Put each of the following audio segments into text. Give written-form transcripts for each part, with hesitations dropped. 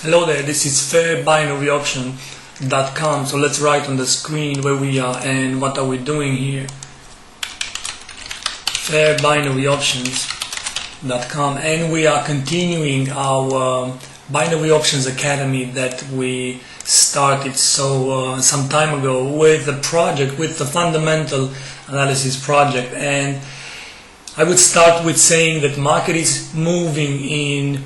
Hello there, this is fairbinaryoption.com. So let's write on the screen where we are and what are we doing here. Fairbinaryoptions.com, and we are continuing our Binary Options Academy that we started some time ago with the project, with the fundamental analysis project. And I would start with saying that market is moving in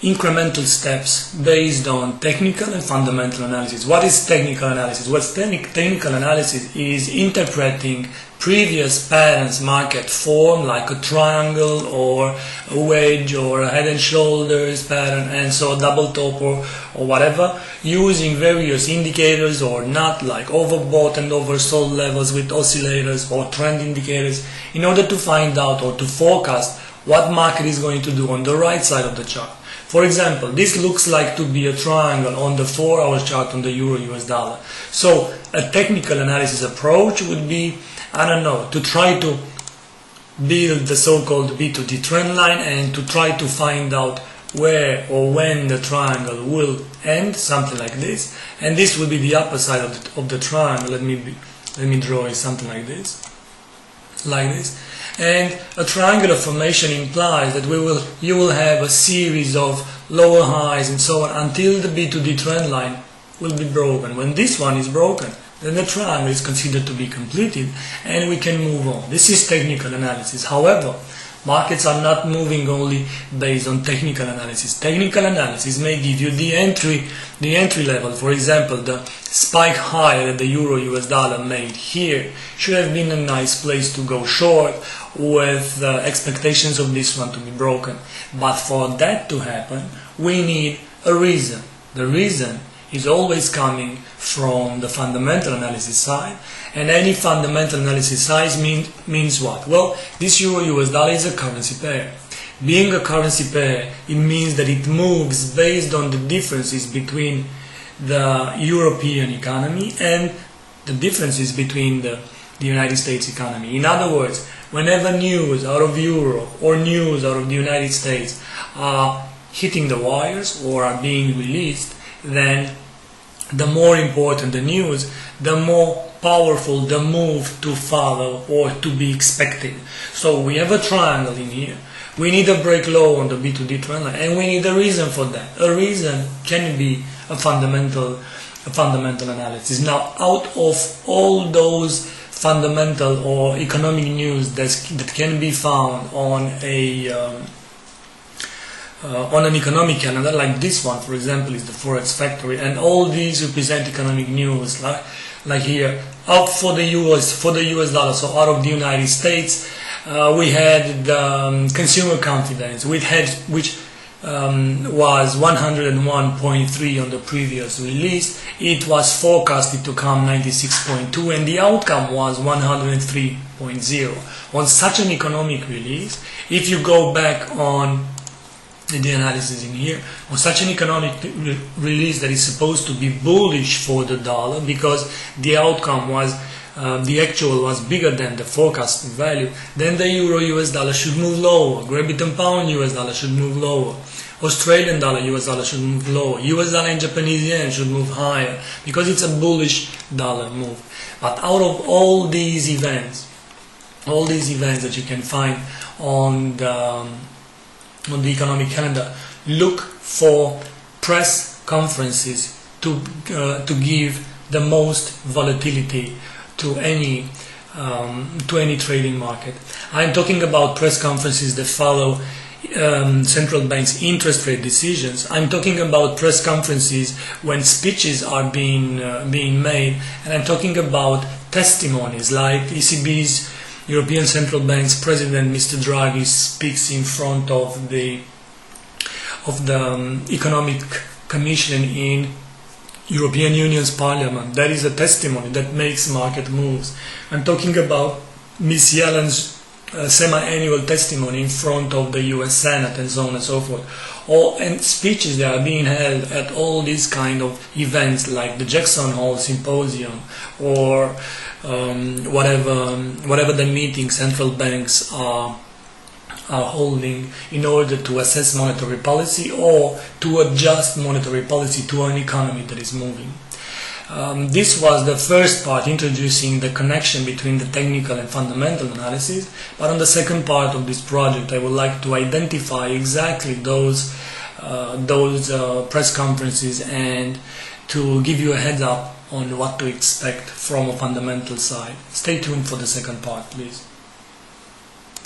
incremental steps based on technical and fundamental analysis. What is technical analysis? Well, technical analysis is interpreting previous patterns market form, like a triangle or a wedge or a head and shoulders pattern, and so a double top or whatever, using various indicators or not, like overbought and oversold levels with oscillators or trend indicators, in order to find out or to forecast what market is going to do on the right side of the chart. For example, this looks like to be a triangle on the 4-hour chart on the Euro-US dollar. So a technical analysis approach would be, to try to build the so-called B2D trend line and to try to find out where or when the triangle will end, something like this. And this will be the upper side of the triangle. Let me draw it something like this. And a triangular formation implies that you will have a series of lower highs and so on until the B2D trend line will be broken. When this one is broken, then the triangle is considered to be completed and we can move on. This is technical analysis. However, markets are not moving only based on technical analysis. Technical analysis may give you the entry level. For example, the spike high that the Euro-US dollar made here should have been a nice place to go short with the expectations of this one to be broken. But for that to happen, we need a reason. The reason is always coming from the fundamental analysis side, and any fundamental analysis side means what? Well, this Euro-US dollar is a currency pair. Being a currency pair, it means that it moves based on the differences between the European economy and the differences between the United States economy. In other words, whenever news out of Europe or news out of the United States are hitting the wires or are being released, then the more important the news, the more powerful the move to follow or to be expected. So we have a triangle in here. We need a break low on the B2D trend line, and we need a reason for that. A reason can be a fundamental analysis. Now, out of all those fundamental or economic news that can be found on an economic calendar, like this one, for example, is the Forex Factory, and all these represent economic news, like here, out for the US dollar. So out of the United States, we had the consumer confidence, which was 101.3 on the previous release. It was forecasted to come 96.2, and the outcome was 103.0. On such an economic release, if you go back on the analysis in here, on such an economic release that is supposed to be bullish for the dollar because the outcome was the actual was bigger than the forecasted value, then the Euro-US dollar should move lower. Great Britain Pound US dollar should move lower. Australian dollar US dollar should move lower. US dollar and Japanese yen should move higher because it's a bullish dollar move. But out of all these events that you can find on the economic calendar, look for press conferences to give the most volatility to any trading market. I'm talking about press conferences that follow central banks' interest rate decisions. I'm talking about press conferences when speeches are being made, and I'm talking about testimonies like ECB's European Central Bank's President, Mr. Draghi, speaks in front of the Economic Commission in European Union's Parliament. That is a testimony that makes market moves. I'm talking about Ms. Yellen's semi-annual testimony in front of the US Senate and so on and so forth. And speeches that are being held at all these kind of events like the Jackson Hole Symposium or whatever the meeting central banks are are holding in order to assess monetary policy or to adjust monetary policy to an economy that is moving. This was the first part, introducing the connection between the technical and fundamental analysis, but on the second part of this project I would like to identify exactly those press conferences and to give you a heads up on what to expect from a fundamental side. Stay tuned for the second part, please.